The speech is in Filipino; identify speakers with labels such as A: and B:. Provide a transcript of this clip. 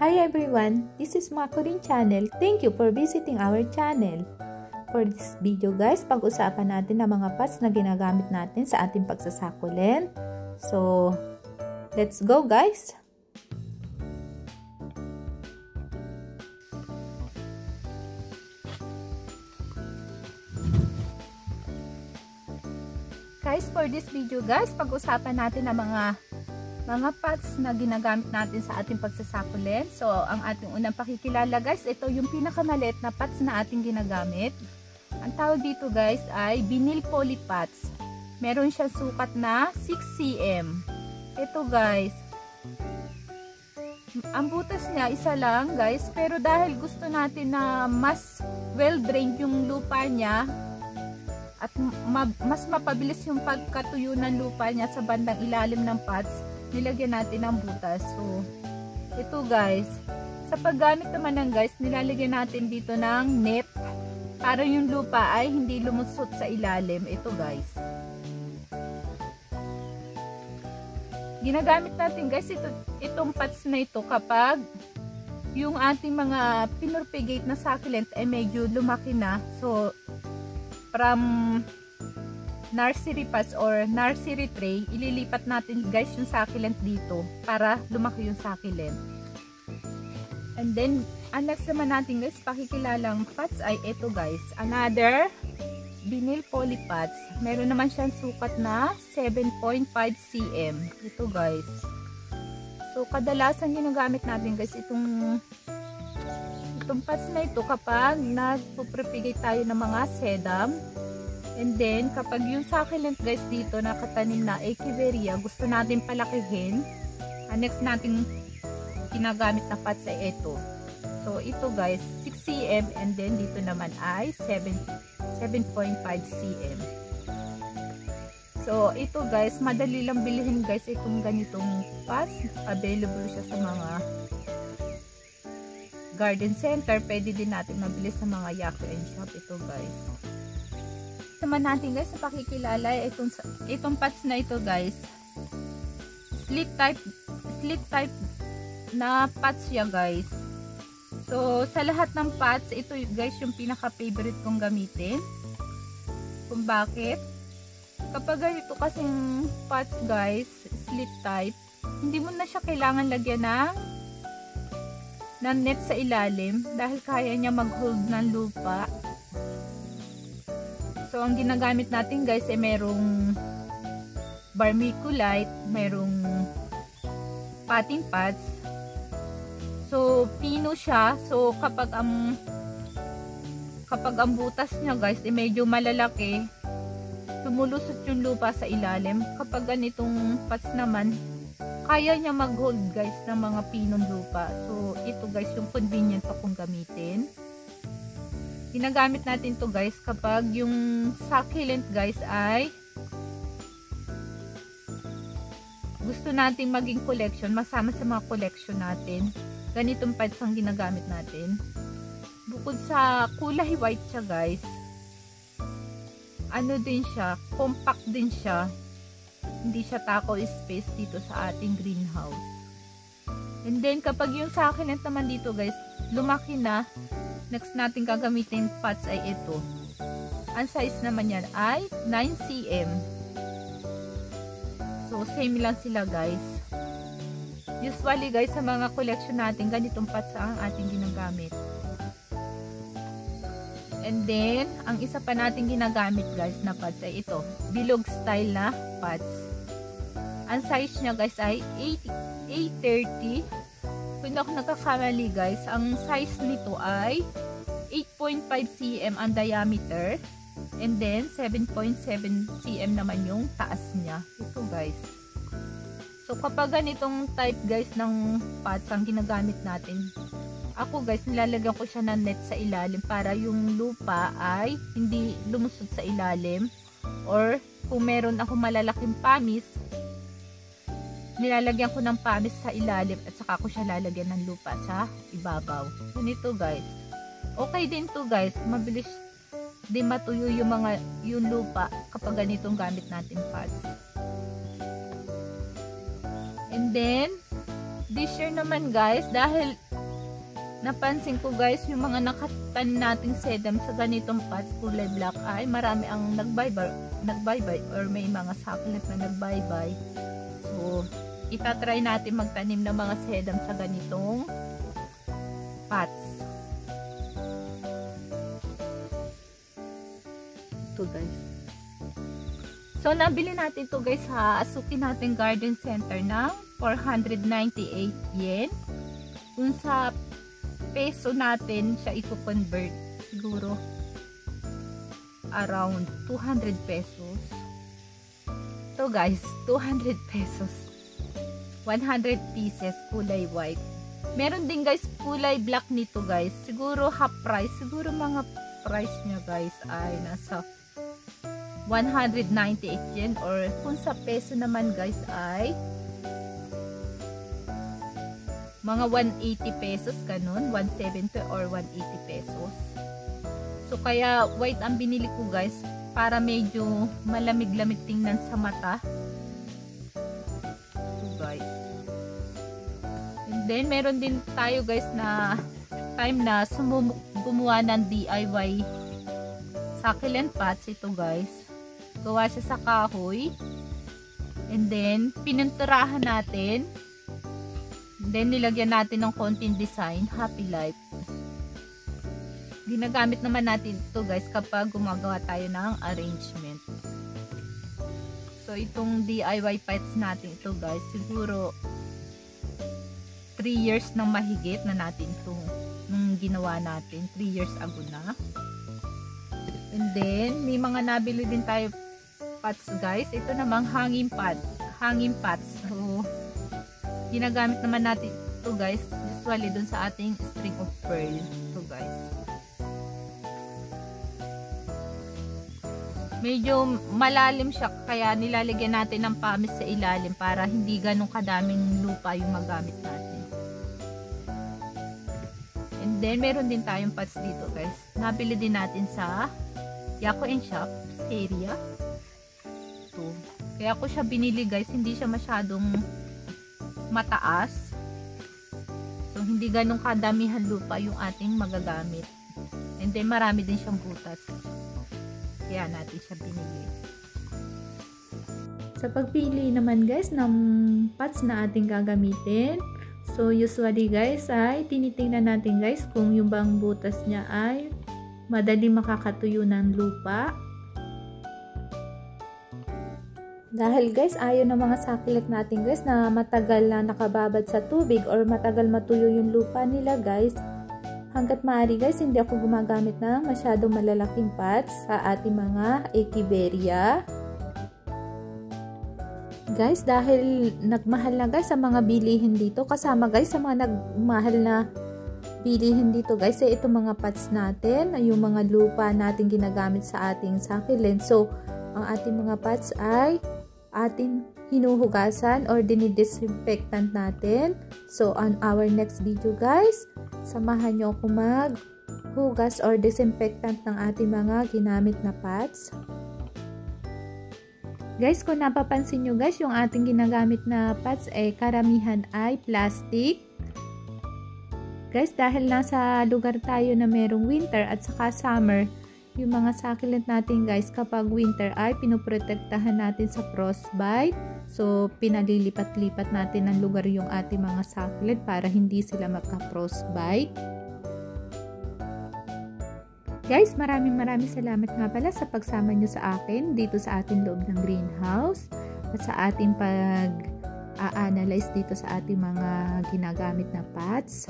A: Hi everyone, this is Makorin channel. Thank you for visiting our channel. For this video guys, pag-usapan natin ang mga pots na ginagamit natin sa ating pagsasakulent. So, let's go guys! Guys, for this video guys, pag-usapan natin ang mga pots na ginagamit natin sa ating pagsasakulent. So, ang ating unang pakikilala guys, ito yung pinakamaliit na pots na ating ginagamit. Ang tawag dito guys ay vinyl poly pots. Meron siyang sukat na 6 cm. Ito guys, ang butas niya isa lang guys, pero dahil gusto natin na mas well drained yung lupa niya at mas mapabilis yung pagkatuyo ng lupa niya sa bandang ilalim ng pots, nilagyan natin ng butas. So, ito guys, sa paggamit naman ng guys, nilalagyan natin dito ng net para yung lupa ay hindi lumusot sa ilalim. Ito guys. Ginagamit natin guys itong pots na ito kapag yung ating mga pinurpigate na succulent ay medyo lumaki na. So, from nursery pots or nursery tray, ililipat natin guys yung succulent dito para lumaki yung succulent. And then, ang next naman natin guys, pakikilalang pots ay ito guys. Another vinyl poly pots. Meron naman siyang sukat na 7.5 cm. Ito guys. So, kadalasan ginagamit natin guys itong pots na ito kapag nagpo-propagate tayo ng mga sedum. And then, kapag yung succulent guys dito nakatanim na echeveria, gusto natin palakihin, ang next natin ginagamit na pots ay ito. So, ito guys, 6 cm and then dito naman ay 7.5 cm. So, ito guys, madali lang bilhin guys itong ganitong pots. Available siya sa mga garden center. Pwede din natin mabili sa mga Yaku and Shop. Ito guys. Naman natin guys sa pakikilala itong pots na ito guys, slit type na pots siya guys. So sa lahat ng pots, ito guys yung pinaka favorite kong gamitin. Kung bakit, kapag ganito kasing pots guys, slit type, hindi mo na siya kailangan lagyan ng net sa ilalim dahil kaya niya mag-hold ng lupa. So, ang ginagamit natin guys ay merong vermiculite, merong potting pots. So, pino siya. So, kapag ang butas niya guys ay medyo malalaki, tumulusot yung lupa sa ilalim. Kapag ganitong pots naman, kaya niya mag-hold guys ng mga pinong lupa. So, ito guys yung convenient pa kong gamitin. Ginagamit natin to guys kapag yung succulent guys ay gusto nating maging collection, masama sa mga collection natin. Ganitong pots ang ginagamit natin. Bukod sa kulay white siya guys, ano din siya, compact din siya. Hindi siya takaw space dito sa ating greenhouse. And then kapag yung succulent naman dito guys, lumaki na, next natin gagamitin pots ay ito. Ang size naman yan ay 9 cm. So, same lang sila guys. Usually guys, sa mga collection natin, ganitong pots ang ating ginagamit. And then, ang isa pa natin ginagamit guys na pots ay ito. Bilog style na pots. Ang size niya guys ay 830. Kung ako nagkakamali guys, ang size nito ay 8.5 cm ang diameter and then 7.7 cm naman yung taas niya. Ito guys. So kapag ganitong type guys ng pots ang ginagamit natin, ako guys nilalagyan ko siya ng net sa ilalim para yung lupa ay hindi lumusot sa ilalim, or kung meron ako malalaking pamis, nilalagyan ko ng pamis sa ilalim at saka ko siya lalagyan ng lupa sa ibabaw. Ganito guys. Okay din to guys. Mabilis din matuyo yung lupa kapag ganitong gamit natin pots. And then, this year naman guys, dahil napansin ko guys, yung mga nakatanim nating sedum sa ganitong pots kulay black ay marami ang nagbaybay or may mga succulent na nagbaybay. So, itatry natin magtanim ng mga sedum sa ganitong pots. Ito guys. So, nabili natin ito guys sa Asuki natin Garden Center ng 498 yen. Kung sa peso natin siya i-convert, siguro around 200 pesos. So guys, 200 pesos. 100 pieces, kulay white. Meron din guys kulay black nito guys. Siguro half price. Siguro mga price niya guys ay nasa 198 yen, or kung sa peso naman guys ay mga 180 pesos, ganun, 170 or 180 pesos. So, kaya white ang binili ko guys, para medyo malamig-lamig tingnan sa mata. So, guys. And then, meron din tayo guys na time na gumawa ng DIY succulent pots. Ito guys. Gawa siya sa kahoy. And then, pinunturahan natin. Then, nilagyan natin ng konting design, Happy Life. Ginagamit naman natin ito guys kapag gumagawa tayo ng arrangement. So, itong DIY pots natin ito guys, siguro 3 years nang mahigit na natin ito nung ginawa natin. 3 years ago na. And then, may mga nabili din tayo pots guys. Ito namang hanging pots. So, ginagamit naman natin ito guys, usually dun sa ating string of pearl. Ito guys. Medyo malalim siya, kaya nilalagyan natin ng pamis sa ilalim para hindi ganun kadaming lupa yung magamit natin. And then, meron din tayong pots dito guys. Nabili din natin sa Yako & Shop, Seria. Ito. Kaya ko siya binili guys, hindi siya masyadong mataas. So, hindi ganun kadamihan lupa yung ating magagamit. And then, marami din siyang butas. Kaya natin siya binili. Sa pagpili naman guys ng pots na ating gagamitin, so usually guys ay tinitingnan natin guys kung yung bang butas niya ay madali makakatuyo ng lupa. Dahil guys, ayaw ng mga succulent natin guys na matagal na nakababad sa tubig or matagal matuyo yung lupa nila guys. Hanggat maaari guys, hindi ako gumagamit ng masyadong malalaking pots sa ating mga echeveria. Guys, dahil nagmahal na guys sa mga bilihin dito, kasama guys sa mga nagmahal na bilihin dito guys, ay itong mga pots natin, yung mga lupa natin ginagamit sa ating succulent. So, ang ating mga pots ay ating hinuhugasan or dinidisinfectant natin. So, on our next video guys, samahan nyo ako maghugas or disinfectant ng ating mga ginamit na pots. Guys, kung napapansin nyo guys, yung ating ginagamit na pots ay karamihan ay plastic. Guys, dahil nasa lugar tayo na merong winter at saka summer, yung mga succulent natin guys, kapag winter ay pinoprotektahan natin sa frostbite. So, pinalilipat-lipat natin ng lugar yung ating mga succulent para hindi sila magka-frostbite. Guys, maraming salamat nga pala sa pagsama nyo sa akin dito sa ating loob ng greenhouse at sa ating pag-a-analyze dito sa ating mga ginagamit na pots.